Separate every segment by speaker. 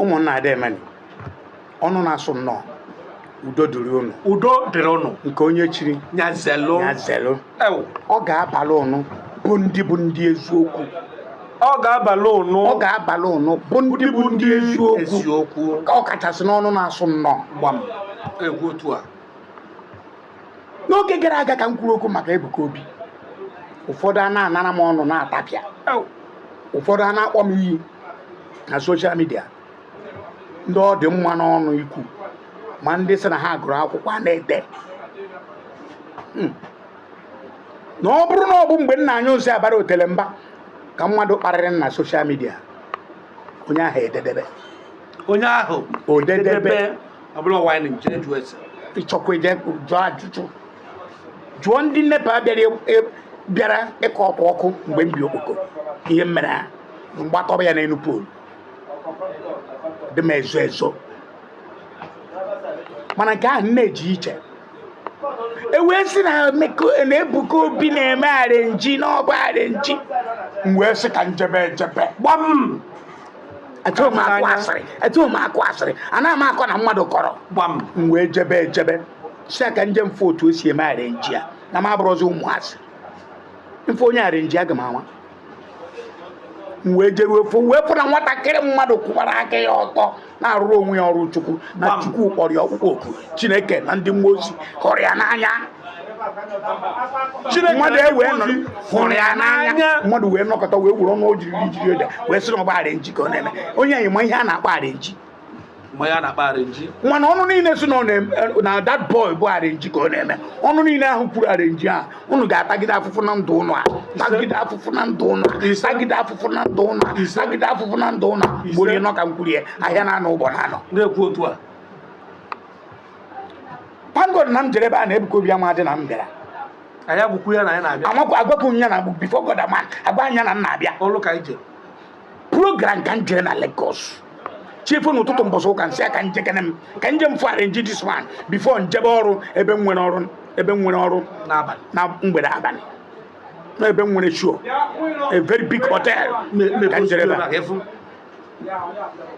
Speaker 1: ụmụnna dị emeni ọnụ na-asụ nnọọ udo dịrị unu nke onye chiri
Speaker 2: nyazelo
Speaker 1: ọ ga-abalị unu bụ ndị eziokwu
Speaker 2: ọ ga-abalị
Speaker 1: unu bụ ndị eziokwu ka ọ kachasị n'ọnụ na-asụ nnọọ
Speaker 2: gbam egwu otu a
Speaker 1: n'oge gara aga ka m kwuru okwu maka Ebuka Obi ụfọdụ a na-anara m ọnụ na-atapịa ụfọdụ a na-akpọ m iyi na soshal midia ndị ọ dị mma n'ọnụ ikwu ma ndị sị na ha gụrụ akwụkwọ a na-ede na ọ bụrụ na ọ bụ mgbe nna anyị ozi abara otele mba ka mmadụ kparịrị na soshal midia onye ahụ ededebe ịchọkwa ije jụọ ajụjụ jụọ ndị nnepa bịara ịkọ ọkụ mgbe m bi okpoko ihe m mere ha mgbatọba ya n'elu poolu dị m ezo mana nke ahụ na-eji iche ewee sị na Ebuka Obi na-eme arenji n'ọbụ arenji m wee sị ka njebe gbam etu m akụ asịrị anaghị m akọ na mmadụ kọrọ
Speaker 2: gbam
Speaker 1: m wee jebe si ka nje mfe otu o si eme arenji a na m abụrụzi ụmụasị mfe onye arenji aga m ama m wee jeruo wee fụ na nwatakịrị mmadụ kwụwara aka ya ọtọ na-arụrụ onwe ya ọrụ chukwu na chukwu kpọrọ ya ọkpụkpọ oku Chineke na ndị mmụọ ozi hụrụ ya n'anya mmadụ hụrụ ya n'anya mmadụ wee nọkọta wee were ọnụ ojiri ede wee sị na ọgba arenji ka ọ na-eme onye anyị ma ihe a na-akpọ arenji mana ọnụ niile si na that boy bụ arenji ka ọ na-eme ọnụ niile ahụ kwuru arenji a unu ga-atagide afụfụ na ndụ ụnụ tagide afụfụ na ndụ ụnụ tagide afụfụ na ndụ ụnụ tagide afụfụ na ndụ ụnụ mgbe onye nọ ka m kwuru ya ahịa na-anọ ụbọ na-anọ
Speaker 2: na-ekwu otu a
Speaker 1: pangod na m jere ebe a na Ebuka Obi amadị na m bịara agwapụ ya na bifo God ama agwa anya na m na-abịa program ka m jere na Lagos chiefu n'ụtụtụ mbọsị ụka nsị ka njekene m ka nje mfụ arenji this one before njebe ọrụ ebe m nwere ọrụ na mgbede abalị na ebe m nwere show a very big hotel ka njere ebe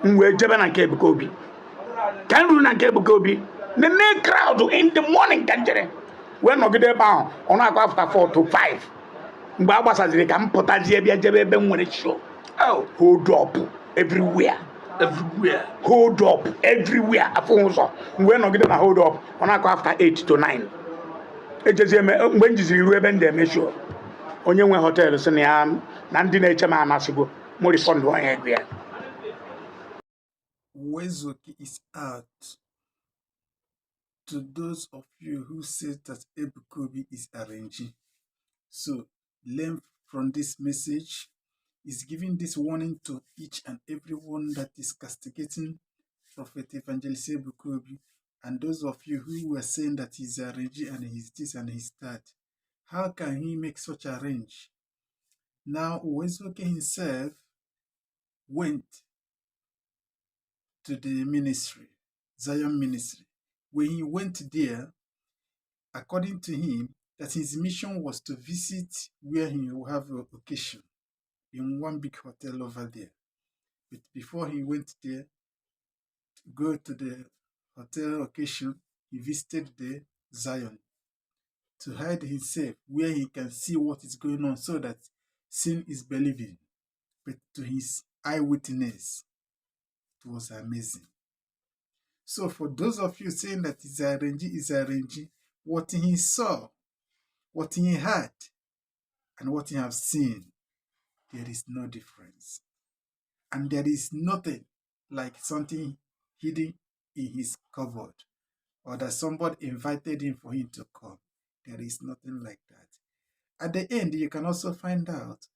Speaker 1: m wee jebe na nke Ebuka Obi ka m ruru na nke Ebuka Obi nene crowd in the morning ka njere wee nọgide ebe ahụ ọ na-akụ after 4 to 5 mgbe a gbasaziri ka m pụtazie bịa jebe ebe m nwere show hold up everywhere hold up everywhere afọ ụzọ mgbe nọgide na hold up ọ na-akụ after 8 to 9 ejezie mgbe m jiziri ruo ebe m na-eme show onye nwe họteelụ sị na ya na ndị na-eche m amasịgo m refund onye ego ya.
Speaker 3: Uwaezuoke is out to those of you who say that Ebuka Obi is arranging. So learn from this message. Is giving this warning to each and everyone that is castigating Prophet Evangelist Ebuka Obi, and those of you who were saying that he's arranging and he's this and he's that. How can he make such a range? Now Uwaezuoke himself went to the ministry, Zion ministry. When he went there, according to him, that his mission was to visit where he will have an occasion in one big hotel over there. But before he went there to go to the hotel occasion, he visited the Zion to hide himself where he can see what is going on, so that seeing is believing. But to his eyewitness, it was amazing. So for those of you saying that is arranging, what he saw, what he heard, and what he have seen, there is no difference. And there is nothing like something hidden in his cupboard, or that somebody invited him for him to come. There is nothing like that. At the end, you can also find out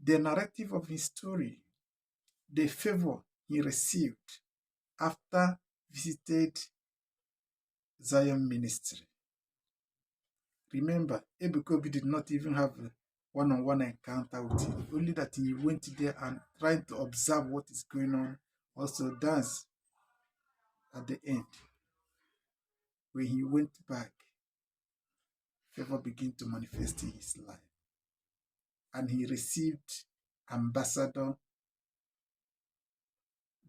Speaker 3: the narrative of his story, the favor he received after visited Zion ministry. Remember, Ebuka Obi did not even have a one-on-one encounter with him, only that he went there and tried to observe what is going on, also dance. At the end, when he went back, favor began to manifest in his life, and he received ambassador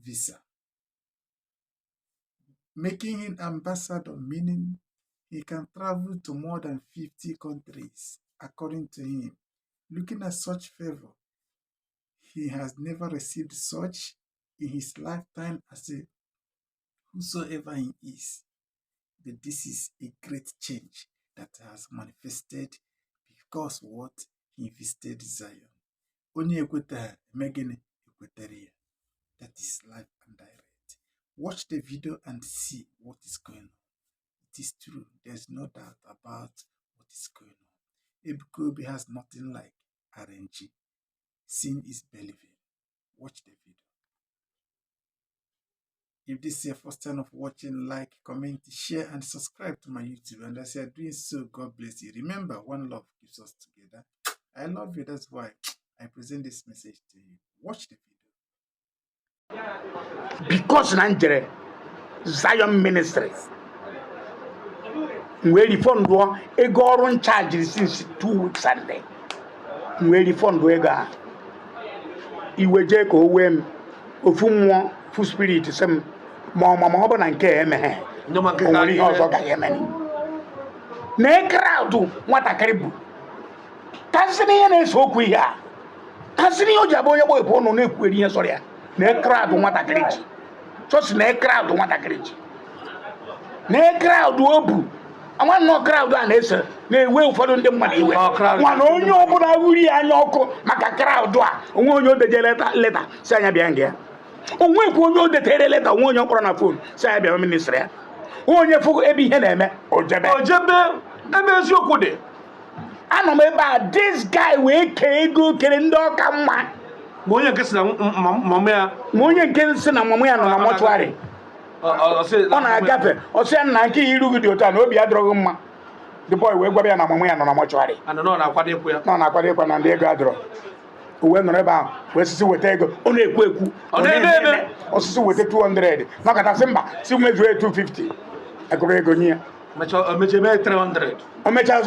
Speaker 3: visa. Making him ambassador, meaning he can travel to more than 50 countries, according to him. Looking at such favor, he has never received such in his lifetime as a whosoever he is. That this is a great change that has manifested because what he visited Zion. Only ekweta megene ekwetere. That is live and direct. Watch the video and see what is going on. It is true. There's no doubt about what is going on. Ebuka Obi has nothing like RNG. Seeing is believing. Watch the video. If this is your first time of watching, like, comment, share, and subscribe to my YouTube. And as you are doing so, God bless you. Remember, one love keeps us together. I love you. That's why I present this message to you. Watch the video.
Speaker 1: Because Nigeria Zion Ministry where the fund go on charge since 2 weeks Sunday. Where the fund go iweje ko wem ofumwo fu spirit sem mama obo na nke eme
Speaker 2: Nyoma nke
Speaker 1: onwere ihe ọzọ ga yemeni na crowd nwatakịrị bụ kasịrị ihe na-eso okwu ihe a kasịrị ihe o ji abụ onye gbo ebu ọnụ na-ekwueri ihe sọrọ ya na crowd nwatakịrị ji chọsi na crowd nwatakịrị ji na crowd obu ama no crowd a na-ese na-ewe ụfọdụ ndị mmadụ iwe mana onye ọbụla wuri anya ọkụ maka crowd a onwe onye odeje leta si anya bịa nga onwekwa onye odetere leta onwe onye mkpọrọ na fon si anya bịa ministri ya onye fụ ebe ihe na-eme ojebe
Speaker 2: ebe eziokwu dị.
Speaker 1: Anọ m ebe a this guy wee kee ego kere ndị ọka mma
Speaker 2: Ma onye nke si na mama ya
Speaker 1: onye nke si na mama ya nọ na mọchụarị ọ na-agafe ọsị ya nna nke iru gị dị otu a na obi adịrọghị mma the boy wee gwaba ya na mama ya nọ na mọchụarị
Speaker 2: nọ na-akwado ekwu ya
Speaker 1: nọ na-akwado ịkwa na ndị ego adịrọ uwe nọrọ ebe ahụ wee sisi weta ego ọ na-ekwu ekwu osisi weta 200 nọkọtasị mba si mezuo 250 agụrụ ego nye ya o mechaa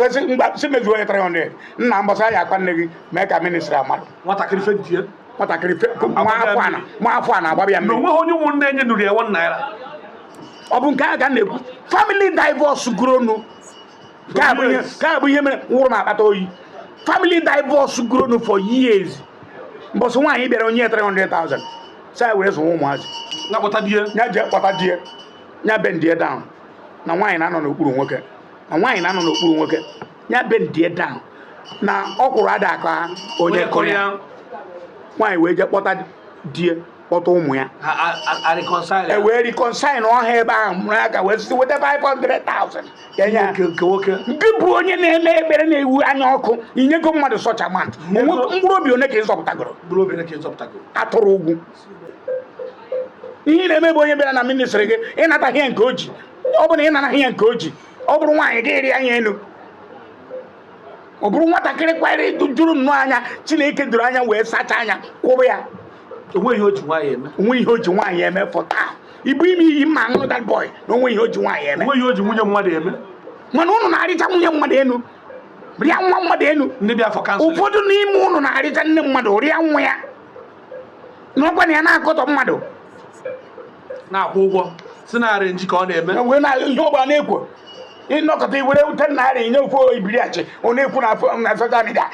Speaker 1: si mezuo ya 300 nna mbọsa ya akwa nne gị mee ka ministri amadụ nwatakịrị nwa afọ a na-agbaba ya mmiri
Speaker 2: onye ụmụnne enye nụrụ ya 1 naira.
Speaker 1: ọ bụ nke a ka na-ekwu family divorce gronu ka bụ ihe mere nwụrụ ma akpata oyi family divorce gronu for years mbọsị nwaanyị bịara onye 300,000 sa were zụwa ụmụazị ya jee kpọta die ya bendie down na nwaanyị na-anọ n'okpuru nwoke ya bendie down na ọkwụrụ ada aka onye kọrọ ya nwaanyị wee jee kpọta die kpọta ụmụ ya e wee reconcile ọha ebe ahụ mụrụ aka wee site weta 500,000 nke bụ onye na-eme ekpere na-ewu anya ọkụ inyego mmadụ sọcha mat mkpụrụ obi one ka ịzọpụtagoro atụrụ ugwu ihe na-eme bụ onye bịara na ministri gị ịnata ihe nke o ji ọ bụrụ na ịnana ihe nke o ji ọ bụrụ nwaanyị gị iri anya elu ọ bụrụ nwatakịrị kwanyere juru nnọọ anya Chineke doro anya wee sacha anya kwụrụ ya
Speaker 2: onwe ihe
Speaker 1: o ji nwaanyị eme fọta ibu ime iyi mma aṅụ that boy na onwe ihe o ji nwaanyị eme
Speaker 2: onwe ihe o ji nwunye mmadụ eme
Speaker 1: mana ụnụ na-arịcha nwunye mmadụ enu rịa nwa mmadụ enu ụfọdụ n'ime ụnụ na-arịcha nne mmadụ rịa nwa ya n'ọkwa na ya na-akọtọ mmadụ
Speaker 2: na-akwụ ụgwọ si narị nji ka ọ na-eme
Speaker 1: wee na ihe ọgbara na-ekwo ịnọkọta iwere 10 naira inye ofe ibiriachi ọ na-ekwu na social media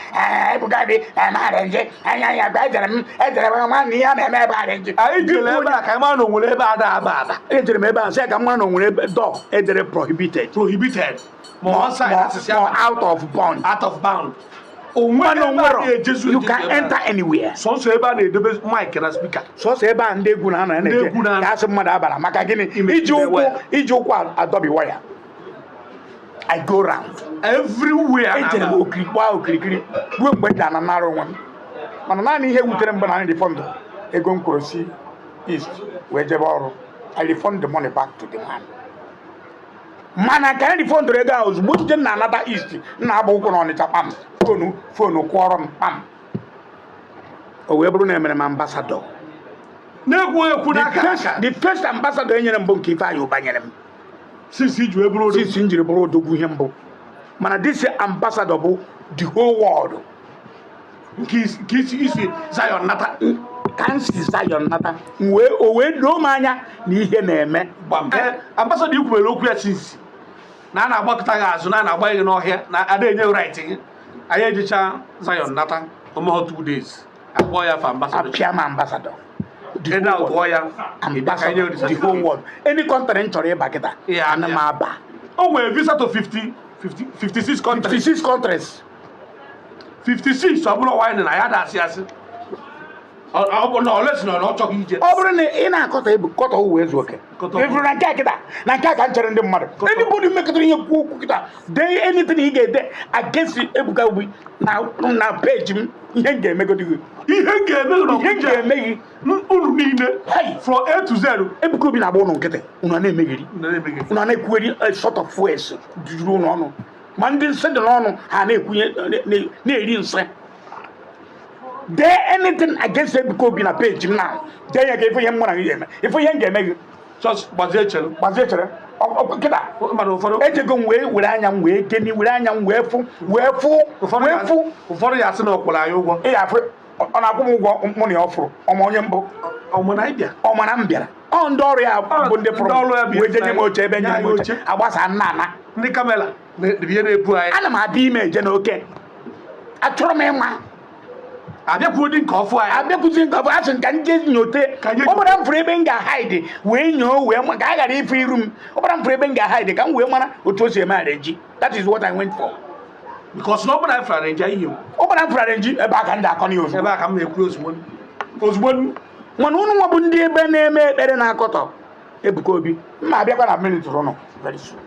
Speaker 1: Ebuka dị na nje anya ya gba ejere m ma na ihe a na-eme ebe arị nje
Speaker 2: anyị jere ebe a ka ma na onwere ebe ada aba
Speaker 1: ejere m ebe a sị ka mma na onwere dọ ejere prohibited
Speaker 2: ma
Speaker 1: out of bound you can enter anywhere
Speaker 2: sọsọ ebe a na-edebe mic na speaker
Speaker 1: sọsọ ebe a ndị egwu na-anọ na-eje ka asị mmadụ abara maka gịnị iji ụkwụ adọbi waya I go round
Speaker 2: everywhere
Speaker 1: ejere m okirikiri ruo mgbe ji ananara onwe m mana naanị ihe wutere mgbe na refund ego m kwuru si east wee jebe ọrụ I refund the money back to the man mana ka refund ego ahụ ozugbo jije na anata east na agba ụkwụ na Ọnịcha kpam fonu kwọrọ m kpam o wee bụrụ na emere m ambassador
Speaker 2: na-ekwu ekwu n'aka
Speaker 1: the first ambassador enyere m bụ nke Ifeanyị Ụba nyere m
Speaker 2: since
Speaker 1: njiri bụrụ odogwu ihe mbụ mana this ambassador bụ the whole world
Speaker 2: nke isi Zion nata
Speaker 1: ka m si Zion nata o wee doo m anya na ihe na-eme.
Speaker 2: Ambassador ikwubere okwu ya sinsi na a na-agbakọta gị azụ na a na-agba gị n'ọhịa na ada enye right gị anyị ejicha Zion nata ọmụhọ 2 days akpọ ya fa ambassador
Speaker 1: apịa m ambassador
Speaker 2: the
Speaker 1: whole world any country chọrọ ịba kịta ana m aba.
Speaker 2: O nwere visa to 56 countries
Speaker 1: 56 countries
Speaker 2: 56 ọ bụrụ wine na ya dasị asị ọ bụrụ na olesi na ọ chọghị ije.
Speaker 1: Ọ bụrụ na ị na-akọta kọta Uwaezuoke ịfụrụ na nke a kịta na nke a ka m chere ndị mmadụ anybody mekọtara ihe kwuo okwu kịta dee anything ị ga-ede against Ebuka Obi na peji m ihe m ga-emegodi gị
Speaker 2: unu niile from A to Z.
Speaker 1: Ebuka Obi na-agba ụnụ nkịtị unu na-emegheri unu na-ekwugheri sort of voice juru ụnụ ọnụ ma ndị nsị dị n'ọnụ ha na-ekwunye na-eri nsị. Dee anything against Ebuka Obi na page m na dee ya ka ife ihe m nwere gị eme ife ihe m ga-eme gị
Speaker 2: gbazie chere
Speaker 1: kịta ejego m wee were anya m wee geni were anya m wee fụ
Speaker 2: ụfọdụ ya asị na ọkpọrọ anyị ụgwọ
Speaker 1: ị ga-afụ ọ na-akwụ m ụgwọ mụ na ya ọfụrụ ọma onye mbụ ọmana m bịara ọ ndị ọrụ ya bụ ndị fụrụ wee jenye m oche ebe nye m oche agbasa nna
Speaker 2: ndị kamera na-ebu anyị.
Speaker 1: Ana m adị ime eje n'oke achọrọ m ịma
Speaker 2: abịakwuzi nke ọfụ
Speaker 1: asị ka nje nyote ọbara m fụrụ ebe m ga-haide wee nyoo wee ka a ghara ife iru m ọbara m fụrụ ebe m ga-haide ka m wee mara otu o si eme arenji. That is what I went for.
Speaker 2: Because na ọbara fụrụ arenji ihe
Speaker 1: ọbara m fụrụ arenji ebe aka ndị akọ n'ihe
Speaker 2: ebe aka m na-ekwu ozugbo
Speaker 1: mana ụnụ nwa bụ ndị ebe na-eme ekpere na-akọtọ Ebuka Obi mma abịakwa na minute ụnụ very soon.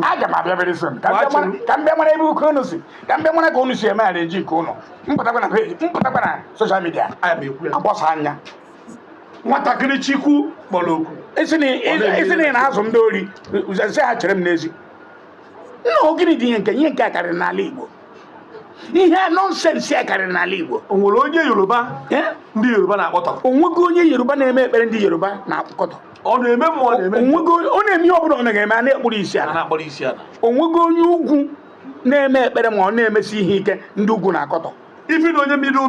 Speaker 1: Aga m abịa very soon ka m bịa mara ebe uke unu si ka m bịa mara ka unu si eme arenji nke unu mpụtakwa na social media agbasa anya
Speaker 2: nwatakịrị Chikwu kpọrọ okwu
Speaker 1: isi na na-azụ ndị ori sị ha chere m n'ezi nna ogiri dị ihe nke a karịrị n'ala Igbo ihe nọnsensị a karịrị n'ala Igbo.
Speaker 2: O nwere onye Yoruba ndị Yoruba na-akpọtọ
Speaker 1: onwego onye Yoruba na-eme ekpere ndị Yoruba na-akpọtọ
Speaker 2: ọ na-eme mmụọ na-eme
Speaker 1: ọ na-eme ihe ọbụla ọ na-eme a na-ekpụrụ isi ala onwego onye ugwu na-eme ekpere ma ọ na-emesi ihe ike ndị ugwu na-akọtọ
Speaker 2: ife na onye middle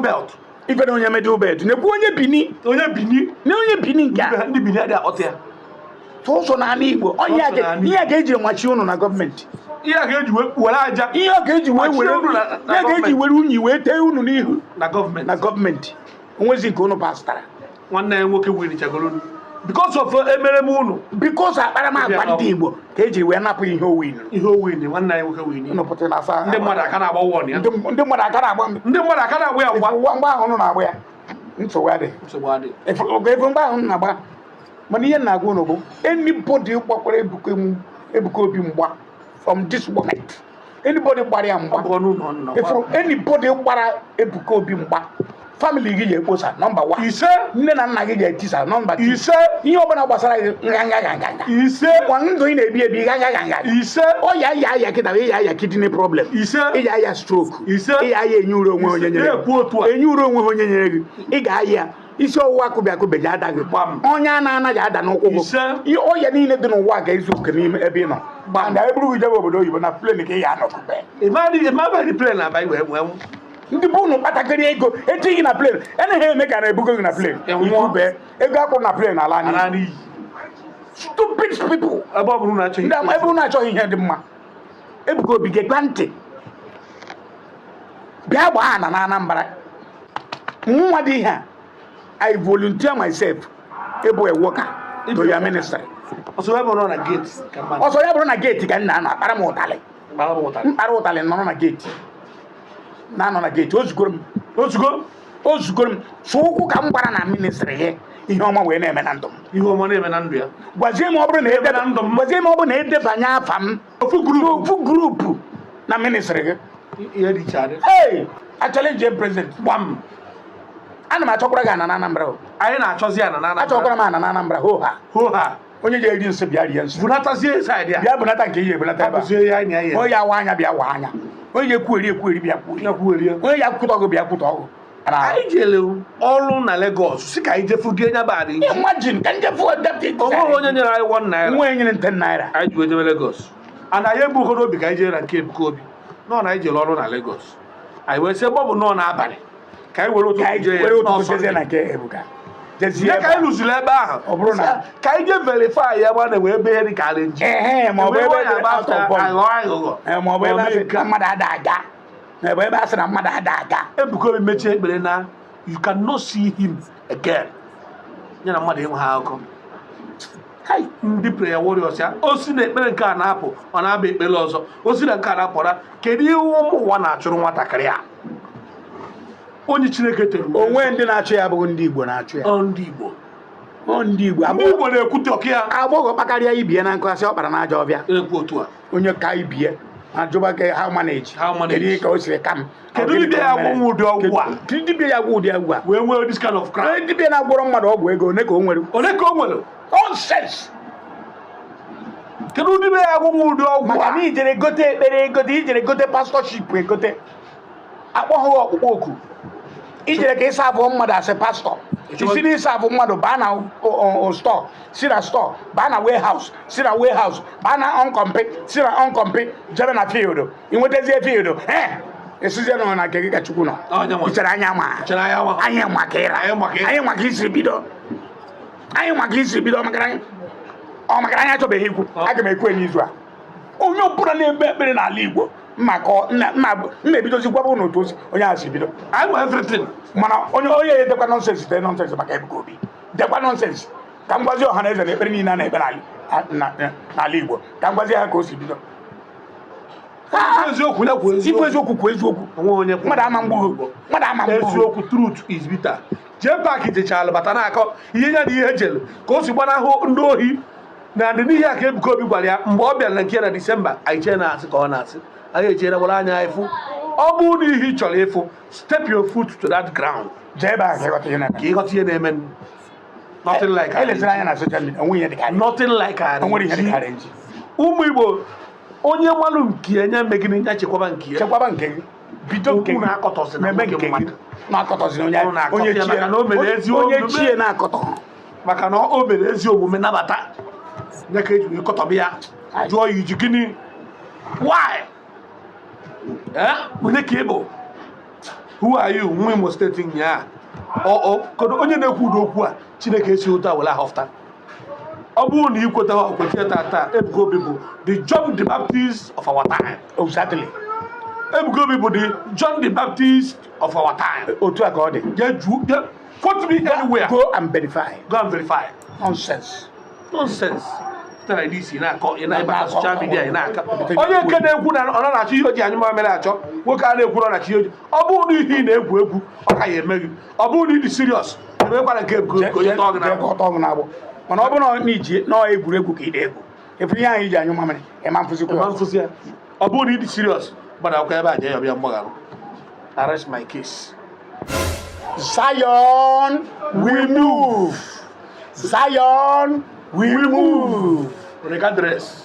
Speaker 2: belt
Speaker 1: na-ekwu onye Bini na onye Bini nke a
Speaker 2: ndị Bini adị akpọta ya
Speaker 1: tụsọ n'ala Igbo ihe a ga-eji machi ụnụ na gọọmenti
Speaker 2: ihe a ga-eji were aja
Speaker 1: ihe a ga-eji were unyi wee tee unu n'ihu
Speaker 2: na
Speaker 1: gọọmenti onwezi nke unu pastara
Speaker 2: nwanne ya nwoke wirichagoro because of emere m unu
Speaker 1: because akparamagwa ndị Igbo ka eji wee napụ ihe owin
Speaker 2: nwanne ya nwoke win
Speaker 1: ndị
Speaker 2: mmadụ aka na-agba wọn ya
Speaker 1: ndị mmadụ aka na-agba ya mgbe ahụ unu na-agba ya nsogbu adị ebe mgbe ahụ na-agba mana ihe na-agwa unu bụ anybody gbakwara Ebuka Obi mgba from this moment anybody gbara ya mgba anybody gbara Ebuka Obi mgba family gị ga-ekposa nọmba 1
Speaker 2: ise
Speaker 1: nne na nna gị ga-etisa nọmba 2
Speaker 2: ise
Speaker 1: ihe ọbụla gbasara gị nganga
Speaker 2: ise
Speaker 1: kwa ndụ ị na-ebi nganga
Speaker 2: ise
Speaker 1: ọya aya kịta ịya aya kidney problem
Speaker 2: ise
Speaker 1: ịya aya stroke
Speaker 2: ise
Speaker 1: ịya aya enye uru onwe onye nyere gị ị ga-aya isi ọwụwa akụbeghị ada gị onye a na-anaghị ada n'ụkwụ gị ọya niile dị n'ụwa ga-ezu oke n'ime ebe ị nọ na eburu gị jebe obodo oyibo na plen ka ị ya anọkụbe ndị bụ unu kpatakịrị ego ejighị na plen anaghị eme ka na-ebugo gị na plen ikube ego akwụrụ na plen ala n'iyi stupid people ebe unu achọghị ihe dị mma. Ebuka Obi gekwa ntị bịa gbaa ana na Anambra nwa dị ihe I volunteer myself able a worker to your ministry.
Speaker 2: Also ya bụrụ
Speaker 1: na gate ka nna anọ akpara m ụtalị nọ na gate na-anọ na gate ozugoro m so ụkwụ ka m gbara na ministry gị ihe ọma wee na-eme na ndụ m
Speaker 2: ya
Speaker 1: gwazie m ọ bụrụ na edebanye afa m ofu grupu na ministry gị a challenge president gbam ana m achọkwara gị ana na Anambra
Speaker 2: anyị na-achọzi ana na Anambra
Speaker 1: achọkwara m ana na Anambra hoha onye ga-eri nsị bịa rie nsị bịa bunata nke ihe ebunata ebe onye awa anya bịa wa anya onye ekwueri bịa kwueri onye ya kwụtọ ọgụ bịa kwụtọ ọgụ
Speaker 2: anyị jere ọrụ na Lagos si ka anyị jefu gị enya badị
Speaker 1: imagine ka njefu
Speaker 2: onwe onye nyere anyị 1 naira
Speaker 1: nwe nyere 10 naira
Speaker 2: anyị ji ejebe Lagos and anyị ebughị obi ka anyị jere na nke Ebuka Obi nọ na anyị jere ọrụ na Lagos anyị wee sị ebe ọ bụ nọ n'abalị ka anyị were ụtụtụ
Speaker 1: jezie na nke Ebuka jezie
Speaker 2: ya ka anyị lụziri ebe ahụ
Speaker 1: ọ bụrụ na
Speaker 2: ka anyị je verify ya ma na-enwe ebe ihe dị ka arenji
Speaker 1: ma ọ bụ ebe
Speaker 2: aghụghọ
Speaker 1: ma ọ bụ ebe asị na mmadụ ada aga na ebe asị na mmadụ ada aga
Speaker 2: Ebuka Obi mechie ekpere na you cannot see him again ya na mmadụ enweghị akụkọ ndị prayer warriors ya o si na ekpere nke a na-apụ ọ na-aba ekpere ọzọ o si na nke a na-apụra kedu ihe ụmụ ụwa na-achụrụ nwatakịrị a onye Chineke tere
Speaker 1: onwe ndị na-achụ ya abụghị ndị Igbo na-achụ ya
Speaker 2: ndị Igbo
Speaker 1: ndị Igbo
Speaker 2: na-ekwute ọkụ ya
Speaker 1: agbọghọ kpakarịa ibie na nkụasị ọ kpara n'aja ọbịa
Speaker 2: ekwu otu a
Speaker 1: onye ka ibie na jụba ka ha manage kedu ka o siri ka m
Speaker 2: kedu dibịa ya gwụ ụdị ọgwụ a
Speaker 1: kedu dibịa ya gwụ ụdị ọgwụ a
Speaker 2: wee nwee this kind of crime
Speaker 1: dibịa na-agwọrọ mmadụ ọgwụ ego one ka o nwere nonsense
Speaker 2: kedu dibịa ya gwụ ụdị ọgwụ
Speaker 1: maka na ijere gote ekpere egote ijere gote pastorship egote akpọghị ọkpụkpọ oku ijere ka ịsa abụọ mmadụ asị pastọ isi na ịsa abụ mmadụ baa na stọọ si na stọọ baa na warehouse si na warehouse baa na ọnkọmpi si na ọnkọmpi jebe na field inwetazie field esizie nọ na nke gị ka Chukwu nọ ichere anya ma anyị maka ịra anyị maka isi bido makara anyị achọbeghị ikwu aga m ekwu n'izu a onye ọbụla na-ekpe ekpere n'ala Igbo mma ebidozi gwaba ụnụ otu onye ahụ si bido mana onye ya edekwa nọnsensị dee nọnsensị maka Ebuka Obi dekwa nọnsensị ka m gwazi ọha na eze na ekpere niile a na-ekpe n'ala Igbo ka m gwazi ha ka o si bido ikwu eziokwu kwuo eziokwu mmadụ ama mgbugho
Speaker 2: eziokwu truth is bitter jee paaki jechala bata na-akọ ihe ya na ihe ejelu ka o si gbanahụ ndị ohi na ndị n'ihe a ka Ebuka Obi gwara ya mgbe ọ bịara na nke na Disemba anyị chee na-asị ka ọ na-asị anyị ejiere gbara anya ịfụ ọ bụrụ na ihe ị chọrọ ịfụ step your foot to that ground
Speaker 1: jee ebe a ka
Speaker 2: ịghọta ihe na-eme nothing like
Speaker 1: elezere anya na social media onwe ihe dị ka
Speaker 2: nothing like ụmụ Igbo onye mmalụ nke enye megide ya chekwaba nke
Speaker 1: gị bido nke gị
Speaker 2: na-eme nke mmadụ
Speaker 1: na-akọtọzi onye chie na-akọtọ
Speaker 2: maka na o mere ezi omume nabata ya ka eji kọtọba ya jụọ ya iji gịnị why onye ka ị bụ who are you nwa Imo steeti nya kedu onye na-ekwu ụdị okwu a Chineke esi ụtọ were ahọfta ọ bụrụ na ikweta ha okweta taa Ebuka Obi bụ the John the Baptist of our time.
Speaker 1: Exactly.
Speaker 2: Ebuka Obi bụ the John the Baptist of our time.
Speaker 1: Otu a ka ọ dị.
Speaker 2: Quote me anywhere.
Speaker 1: Go and verify.
Speaker 2: Nonsense. Tara DC na-akọ ị na-ebe social media ị na-aka onye nke na-ekwu na ọ na-achọ ihe oji anyị mamere achọ nwoke a na-ekwu na chi oji ọ bụrụ na ihe ị na-egwu egwu ọ ka ya eme gị ọ bụrụ na ị dị serious emekwara nke Ebuka onye tọọ gị
Speaker 1: na-agbụ mana ọ bụrụ na iji nọọ egwuregwu ka ị na-egwu efu ihe ahụ iji anyụ mamịrị ịma mfụzi
Speaker 2: ya ọ bụrụ na ị dị serious gbara akwụkwọ ebe a jee ya bịa mgbagharụ arrest my case.
Speaker 1: Zion we move. Zion we move.
Speaker 2: Regardless.